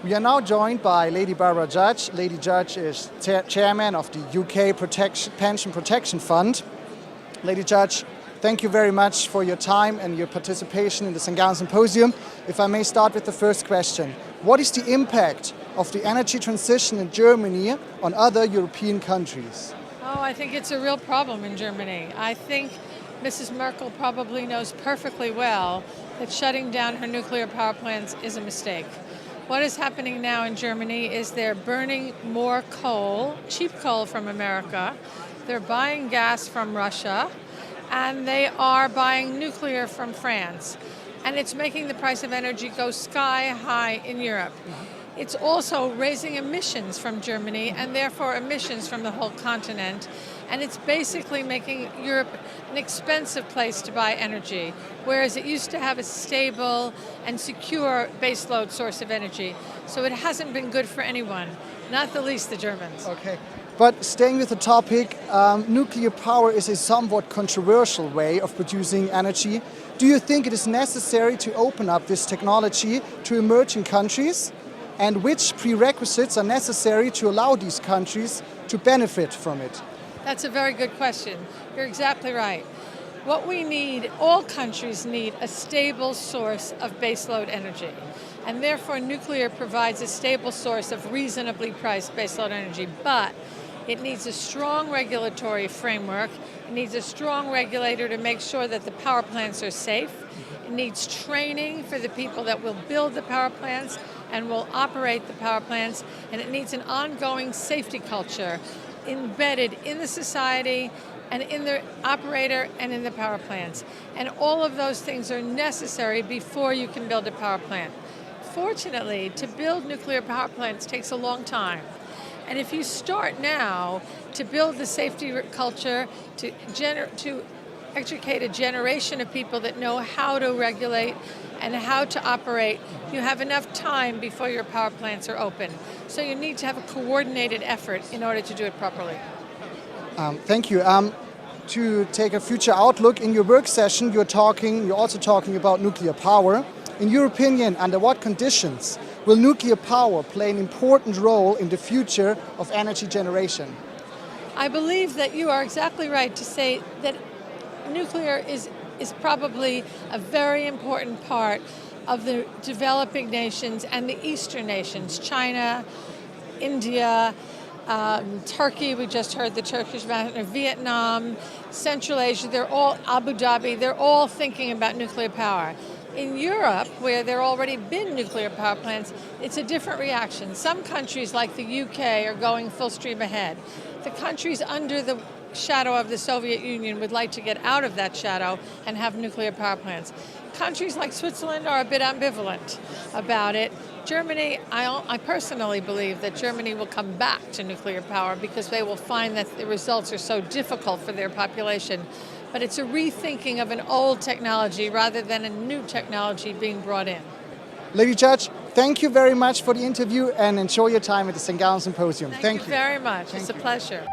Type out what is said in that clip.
We are now joined by Lady Barbara Judge. Lady Judge is chairman of the UK Pension Protection Fund. Lady Judge, thank you very much for your time and your participation in the Gallen Symposium. If I may start with the first question. What is the impact of the energy transition in Germany on other European countries? Oh, I think it's a real problem in Germany. I think Mrs. Merkel probably knows perfectly well that shutting down her nuclear power plants is a mistake. What is happening now in Germany is they're burning more coal, cheap coal from America. They're buying gas from Russia, and they are buying nuclear from France. And it's making the price of energy go sky high in Europe. It's also raising emissions from Germany and therefore emissions from the whole continent. And it's basically making Europe an expensive place to buy energy, whereas it used to have a stable and secure baseload source of energy. So it hasn't been good for anyone, not the least the Germans. Okay. But staying with the topic, nuclear power is a somewhat controversial way of producing energy. Do you think it is necessary to open up this technology to emerging countries? And which prerequisites are necessary to allow these countries to benefit from it? That's a very good question. You're exactly right. What we need, all countries need a stable source of baseload energy. And therefore nuclear provides a stable source of reasonably priced baseload energy. But it needs a strong regulatory framework. It needs a strong regulator to make sure that the power plants are safe. It needs training for the people that will build the power plants and will operate the power plants. And it needs an ongoing safety culture embedded in the society and in the operator and in the power plants. And all of those things are necessary before you can build a power plant. Fortunately, to build nuclear power plants takes a long time. And if you start now to build the safety culture, to educate a generation of people that know how to regulate and how to operate, you have enough time before your power plants are open. So you need to have a coordinated effort in order to do it properly. Thank you. To take a future outlook, in your work session you're also talking about nuclear power. In your opinion, under what conditions will nuclear power play an important role in the future of energy generation? I believe that you are exactly right to say that nuclear is probably a very important part of the developing nations and the Eastern nations, China, India, Turkey, we just heard the Turkish matter, Vietnam, Central Asia, they're all, Abu Dhabi, they're all thinking about nuclear power. In Europe, where there already been nuclear power plants, it's a different reaction. Some countries like the UK are going full stream ahead. The countries under the shadow of the Soviet Union would like to get out of that shadow and have nuclear power plants. Countries like Switzerland are a bit ambivalent about it. Germany, I personally believe that Germany will come back to nuclear power because they will find that the results are so difficult for their population. But it's a rethinking of an old technology rather than a new technology being brought in. Lady Judge, thank you very much for the interview and enjoy your time at the Gallen Symposium. Thank you very much. It's a pleasure.